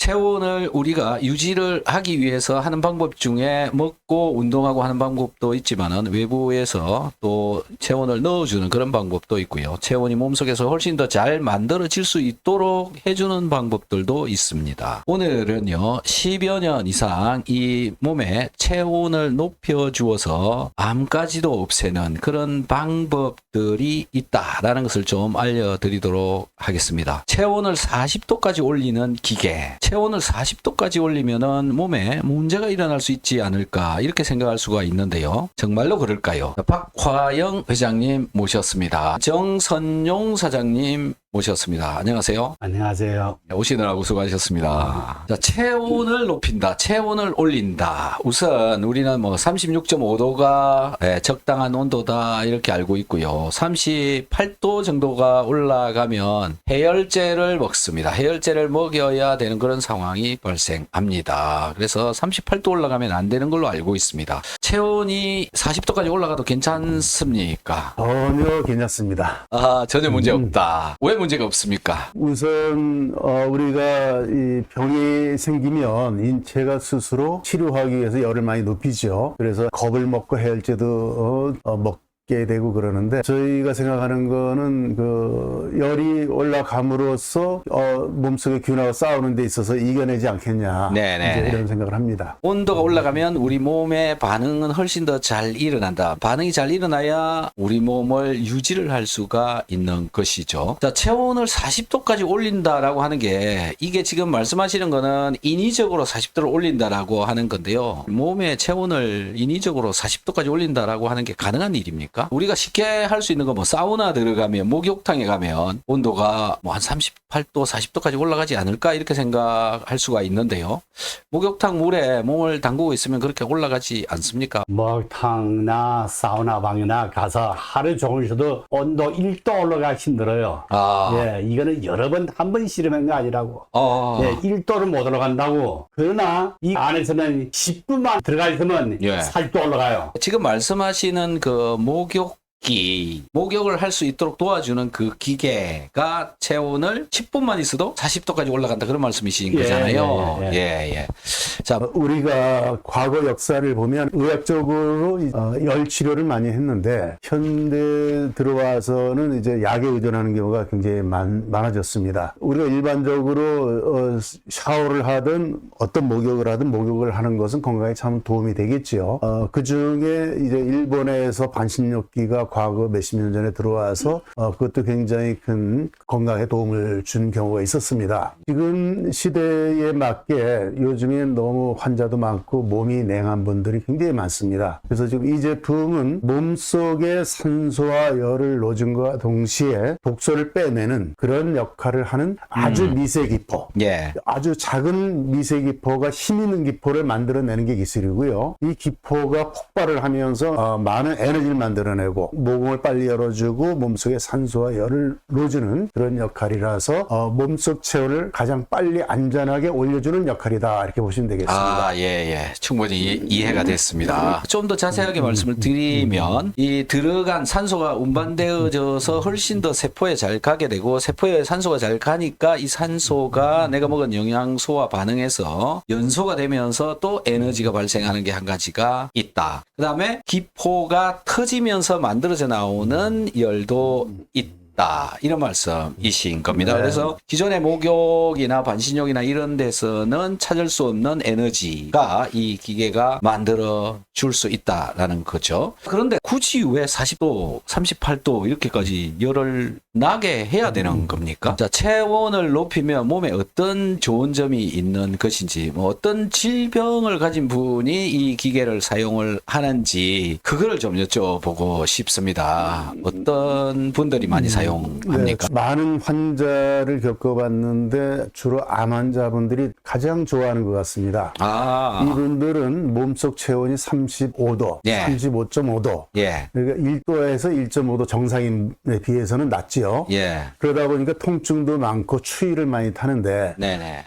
체온을 우리가 유지를 하기 위해서 하는 방법 중에 먹고 운동하고 하는 방법도 있지만은 외부에서 또 체온을 넣어주는 그런 방법도 있고요. 체온이 몸속에서 훨씬 더 잘 만들어질 수 있도록 해주는 방법들도 있습니다. 오늘은요, 10여 년 이상 이 몸에 체온을 높여주어서 암까지도 없애는 그런 방법들이 있다라는 것을 좀 알려드리도록 하겠습니다. 체온을 40도까지 올리는 기계. 체온을 40도까지 올리면은 몸에 문제가 일어날 수 있지 않을까 이렇게 생각할 수가 있는데요. 정말로 그럴까요? 박화영 회장님 모셨습니다. 정선용 사장님 모셨습니다. 안녕하세요. 안녕하세요. 오시느라고 수고하셨습니다. 자, 체온을 높인다, 체온을 올린다. 우선 우리는 뭐 36.5도가 적당한 온도다 이렇게 알고 있고요. 38도 정도가 올라가면 해열제를 먹습니다. 해열제를 먹여야 되는 그런 상황이 발생합니다. 그래서 38도 올라가면 안 되는 걸로 알고 있습니다. 체온이 40도까지 올라가도 괜찮습니까? 전혀 괜찮습니다. 전혀 문제 없다. 왜 문제가 없습니까? 우선 우리가 이 병이 생기면 인체가 스스로 치료하기 위해서 열을 많이 높이죠. 그래서 겁을 먹고 해열제도 먹게 되고 그러는데, 저희가 생각하는 거는 그 열이 올라감으로써 몸속의 균하고 싸우는 데 있어서 이겨내지 않겠냐, 이제 이런 생각을 합니다. 온도가 올라가면 우리 몸의 반응은 훨씬 더 잘 일어난다. 반응이 잘 일어나야 우리 몸을 유지를 할 수가 있는 것이죠. 자, 체온을 40도까지 올린다라고 하는 게, 이게 지금 말씀하시는 거는 인위적으로 40도를 올린다라고 하는 건데요. 몸의 체온을 인위적으로 40도까지 올린다라고 하는 게 가능한 일입니까? 우리가 쉽게 할 수 있는 거 뭐 사우나 들어가면, 목욕탕에 가면 온도가 뭐 한 38도, 40도까지 올라가지 않을까 이렇게 생각할 수가 있는데요. 목욕탕 물에 몸을 담그고 있으면 그렇게 올라가지 않습니까? 목욕탕이나 사우나 방이나 가서 하루 종일 쉬어도 온도 1도 올라가기 힘들어요. 예, 이거는 여러 번 한 번 실험한 거 아니라고. 예, 1도를 못 올라간다고. 그러나 이 안에서는 10분만 들어가 있으면 40도 올라가요. 지금 말씀하시는 그 목욕을 할 수 있도록 도와주는 그 기계가 체온을 10분만 있어도 40도까지 올라간다, 그런 말씀이신 거잖아요. 자, 우리가 과거 역사를 보면 의학적으로 열 치료를 많이 했는데, 현대 들어와서는 이제 약에 의존하는 경우가 굉장히 많아졌습니다. 우리가 일반적으로 샤워를 하든 어떤 목욕을 하든 목욕을 하는 것은 건강에 참 도움이 되겠지요. 그 중에 이제 일본에서 반신욕기가 과거 몇십 년 전에 들어와서 그것도 굉장히 큰 건강에 도움을 준 경우가 있었습니다. 지금 시대에 맞게 요즘엔 너무 환자도 많고 몸이 냉한 분들이 굉장히 많습니다. 그래서 지금 이 제품은 몸속에 산소와 열을 넣어준과 동시에 독소를 빼내는 그런 역할을 하는 아주 미세기포, 아주 작은 미세기포가 힘 있는 기포를 만들어내는 게 기술이고요. 이 기포가 폭발을 하면서 많은 에너지를 만들어내고 모공을 빨리 열어주고 몸속에 산소와 열을 넣어주는 그런 역할이라서 몸속 체온을 가장 빨리 안전하게 올려주는 역할이다, 이렇게 보시면 되겠습니다. 충분히 이해가 됐습니다. 좀 더 자세하게 말씀을 드리면, 이 들어간 산소가 운반되어져서 훨씬 더 세포에 잘 가게 되고, 세포에 산소가 잘 가니까 이 산소가 내가 먹은 영양소와 반응해서 연소가 되면서 또 에너지가 발생하는 게 한 가지가 있다. 그 다음에 기포가 터지면서 만들어져 나오는 열도 있다, 이런 말씀이신 겁니다. 그래서 기존의 목욕이나 반신욕이나 이런 데서는 찾을 수 없는 에너지가 이 기계가 만들어 줄 수 있다라는 거죠. 그런데 굳이 왜 40도, 38도 이렇게까지 열을 나게 해야 되는 겁니까? 자, 체온을 높이면 몸에 어떤 좋은 점이 있는 것인지, 뭐 어떤 질병을 가진 분이 이 기계를 사용을 하는지, 그거를 좀 여쭤보고 싶습니다. 어떤 분들이 많이 사용합니까? 많은 환자를 겪어봤는데 주로 암 환자분들이 가장 좋아하는 것 같습니다. 이분들은 몸속 체온이 35도, 35.5도, 그러니까 1도에서 1.5도 정상인에 비해서는 낮지요. 그러다 보니까 통증도 많고 추위를 많이 타는데,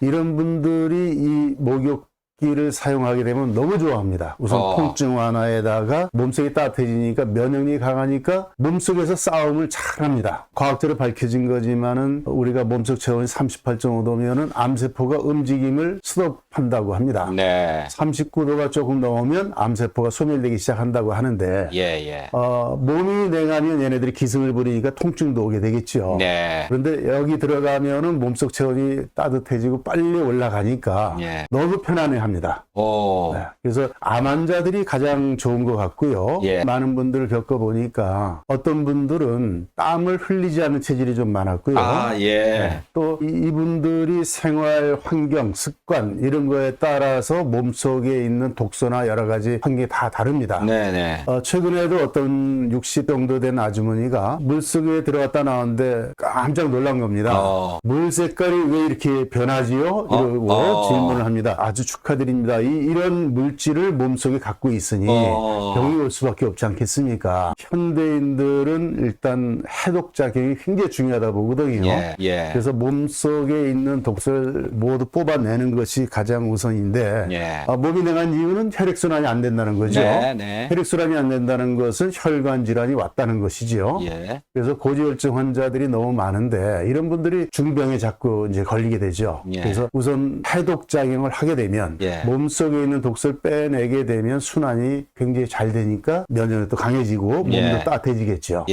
이런 분들이 이 목욕 목욕기를 사용하게 되면 너무 좋아합니다. 우선 통증 완화에다가 몸속이 따뜻해지니까 면역력이 강하니까 몸속에서 싸움을 잘합니다. 과학적으로 밝혀진 거지만은 우리가 몸속 체온이 38.5도면은 암세포가 움직임을 스톱한다고 합니다. 네. 39도가 조금 넘으면 암세포가 소멸되기 시작한다고 하는데 예. 몸이 냉하면 얘네들이 기승을 부리니까 통증도 오게 되겠죠. 네. 그런데 여기 들어가면은 몸속 체온이 따뜻해지고 빨리 올라가니까 예. 너무 편안해합니다. 오. 네. 그래서 암 환자들이 가장 좋은 것 같고요. 예. 많은 분들을 겪어보니까 어떤 분들은 땀을 흘리지 않는 체질이 좀 많았고요. 예. 또 이분들이 생활 환경, 습관 이런 거에 따라서 몸속에 있는 독소나 여러 가지 환경이 다 다릅니다. 네네. 최근에도 어떤 60 정도 된 아주머니가 물속에 들어갔다 나왔는데 깜짝 놀란 겁니다. 물 색깔이 왜 이렇게 변하지요? 이러고 질문을 합니다. 아주 축하드립니다. 이런 물질을 몸속에 갖고 있으니 병이 올 수밖에 없지 않겠습니까? 현대인들은 일단 해독작용이 굉장히 중요하다 보거든요. 예. 그래서 몸속에 있는 독소를 모두 뽑아내는 것이 가장 우선인데 몸이 냉한 이유는 혈액순환이 안 된다는 거죠. 네. 혈액순환이 안 된다는 것은 혈관 질환이 왔다는 것이지요. 예. 그래서 고지혈증 환자들이 너무 많은데 이런 분들이 중병에 자꾸 이제 걸리게 되죠. 예. 그래서 우선 해독작용을 하게 되면 몸속에 있는 독소를 빼내게 되면 순환이 굉장히 잘 되니까 면역력도 강해지고 몸도 따뜻해지겠죠.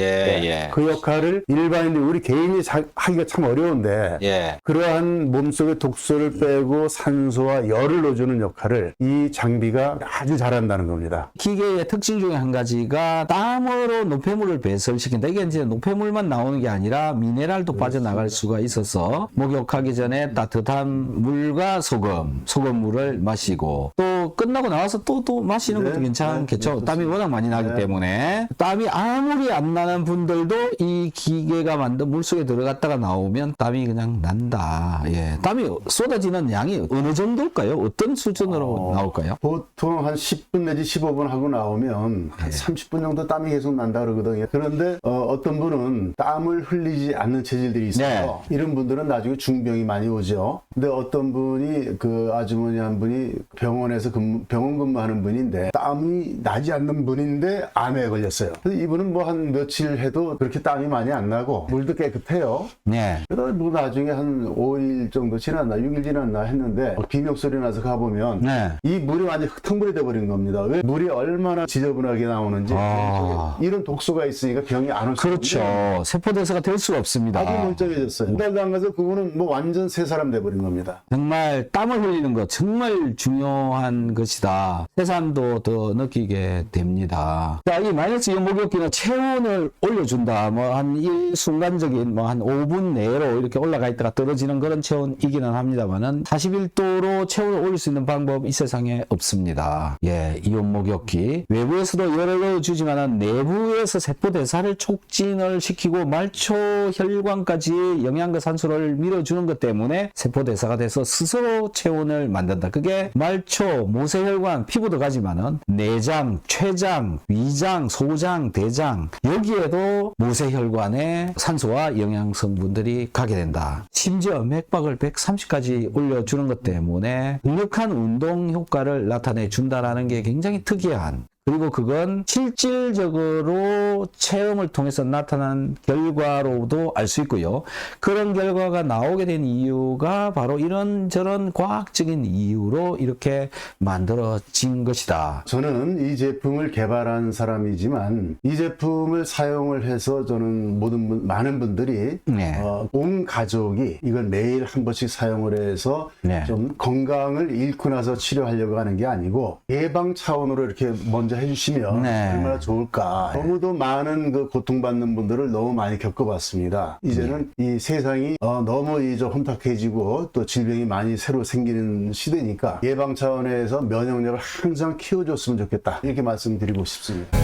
그 역할을 일반인들 우리 개인이 하기가 참 어려운데 그러한 몸속의 독소를 빼고 산소와 열을 넣어주는 역할을 이 장비가 아주 잘한다는 겁니다. 기계의 특징 중에 한 가지가 땀으로 노폐물을 배설시킨다. 이게 이제 노폐물만 나오는 게 아니라 미네랄도 빠져나갈 수가 있어서 목욕하기 전에 따뜻한 물과 소금물을 마시고 또 끝나고 나와서 또 마시는 것도 괜찮겠죠. 땀이 워낙 많이 나기 때문에 땀이 아무리 안 나는 분들도 이 기계가 만든 물속에 들어갔다가 나오면 땀이 그냥 난다. 땀이 쏟아지는 양이 어느 정도일까요? 어떤 수준으로 나올까요? 보통 한 10분 내지 15분 하고 나오면 한 30분 정도 땀이 계속 난다 그러거든요. 그런데 어떤 분은 땀을 흘리지 않는 체질들이 있어요. 이런 분들은 나중에 중병이 많이 오죠. 근데 어떤 분이 그 아주머니 한 분이 병원에서 병원 근무하는 분인데 땀이 나지 않는 분인데 암에 걸렸어요. 그래서 이분은 뭐 한 며칠 해도 그렇게 땀이 많이 안 나고 물도 깨끗해요. 그러다 뭐 나중에 한 5일 정도 지났나 6일 지났나 했는데 비명 소리 나서 가보면 이 물이 완전 흙탕물이 돼버린 겁니다. 왜 물이 얼마나 지저분하게 나오는지 이런 독소가 있으니까 병이 안 올 수 있는데 그렇죠. 세포대사가 될 수가 없습니다. 아주 멀쩡해졌어요. 한 달도 안 가서 그분은 뭐 완전 새 사람 돼버린 겁니다. 정말 땀을 흘리는 것 정말 중요한 것이다. 새삼도 더 느끼게 됩니다. 자, 이 마이너스 이온 목욕기는 체온을 올려준다. 뭐 한 일순간적인 뭐 한 5분 내로 이렇게 올라가 있다가 떨어지는 그런 체온이기는 합니다만은 41도로 체온을 올릴 수 있는 방법 이 세상에 없습니다. 이온 목욕기 외부에서도 열을 넣어주지만은 내부에서 세포 대사를 촉진을 시키고 말초 혈관까지 영양과 산소를 밀어주는 것 때문에 세포 대사가 돼서 스스로 체온을 만든다. 그게 말초, 모세혈관, 피부도 가지만은 내장, 췌장, 위장, 소장, 대장 여기에도 모세혈관에 산소와 영양 성분들이 가게 된다. 심지어 맥박을 130까지 올려주는 것 때문에 강력한 운동 효과를 나타내 준다라는 게 굉장히 특이한, 그리고 그건 실질적으로 체험을 통해서 나타난 결과로도 알 수 있고요. 그런 결과가 나오게 된 이유가 바로 이런저런 과학적인 이유로 이렇게 만들어진 것이다. 저는 이 제품을 개발한 사람이지만 이 제품을 사용을 해서 저는 많은 분들이 온 가족이 이걸 매일 한 번씩 사용을 해서 좀 건강을 잃고 나서 치료하려고 하는 게 아니고 예방 차원으로 이렇게 먼저 해주시면 얼마나 좋을까. 너무도 많은 그 고통받는 분들을 너무 많이 겪어봤습니다. 이제는 이 세상이 너무 혼탁해지고 또 질병이 많이 새로 생기는 시대니까 예방 차원에서 면역력을 항상 키워줬으면 좋겠다. 이렇게 말씀드리고 싶습니다.